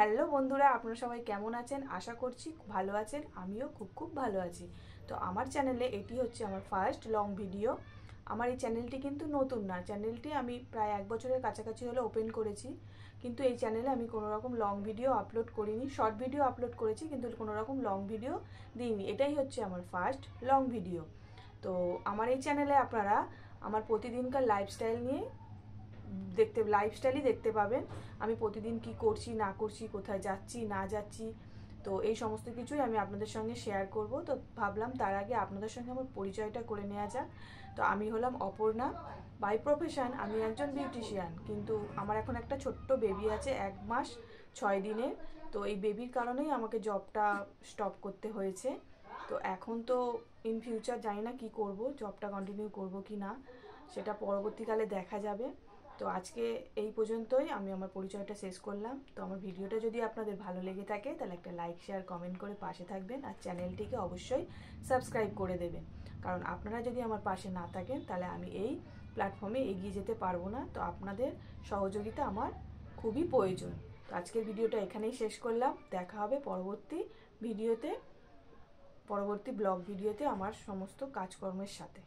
Hello বন্ধুরা, আপনারা সবাই কেমন আছেন? আশা করছি ভালো আছেন। আমিও খুব ভালো আছি। তো আমার চ্যানেলে এটি হচ্ছে আমার ফার্স্ট লং ভিডিও। আমার এই চ্যানেলটি কিন্তু নতুন না, চ্যানেলটি আমি প্রায় 1 বছরের কাছাকাছি হলো ওপেন করেছি। কিন্তু এই চ্যানেলে আমি কোনো রকম লং ভিডিও আপলোড করিনি, শর্ট ভিডিও আপলোড করেছি কিন্তু কোনো রকম লং ভিডিও দিইনি। এটাই হচ্ছে আমার ফার্স্ট লং ভিডিও। তো আমার এই চ্যানেলে আপনারা আমার প্রতিদিনকার লাইফস্টাইল নিয়ে লাইফস্টাইলই দেখতে পাবেন। আমি প্রতিদিন কি করছি না করছি, কোথায় যাচ্ছি না যাচ্ছি, তো এই সমস্ত কিছুই আমি আপনাদের সঙ্গে শেয়ার করব। তো ভাবলাম তার আগে আপনাদের সঙ্গে আমার পরিচয়টা করে নেওয়া যাক। তো আমি হলাম অপর্ণা। বাই প্রফেশন আমি একজন বিউটিশিয়ান, কিন্তু আমার এখন একটা ছোট্ট বেবি আছে, 1 মাস 6 দিনের। তো এই বেবির কারণেই আমাকে জবটা স্টপ করতে হয়েছে। তো এখন তো ইন ফিউচার জানি না কি করব, জবটা কন্টিনিউ করব কি না সেটা পরবর্তীকালে দেখা যাবে। তো আজকে এই পর্যন্তই, আমি আমার পরিচয়টা শেষ করলাম। তো আমার ভিডিওটা যদি আপনাদের ভালো লেগে থাকে তাহলে একটা লাইক শেয়ার কমেন্ট করে পাশে থাকবেন, আর চ্যানেলটিকে অবশ্যই সাবস্ক্রাইব করে দেবেন। কারণ আপনারা যদি আমার পাশে না থাকেন তাহলে আমি এই প্ল্যাটফর্মে এগিয়ে যেতে পারবো না। তো আপনাদের সহযোগিতা আমার খুবই প্রয়োজন। তো আজকের ভিডিওটা এখানেই শেষ করলাম। দেখা হবে পরবর্তী ব্লগ ভিডিওতে আমার সমস্ত কাজকর্মের সাথে।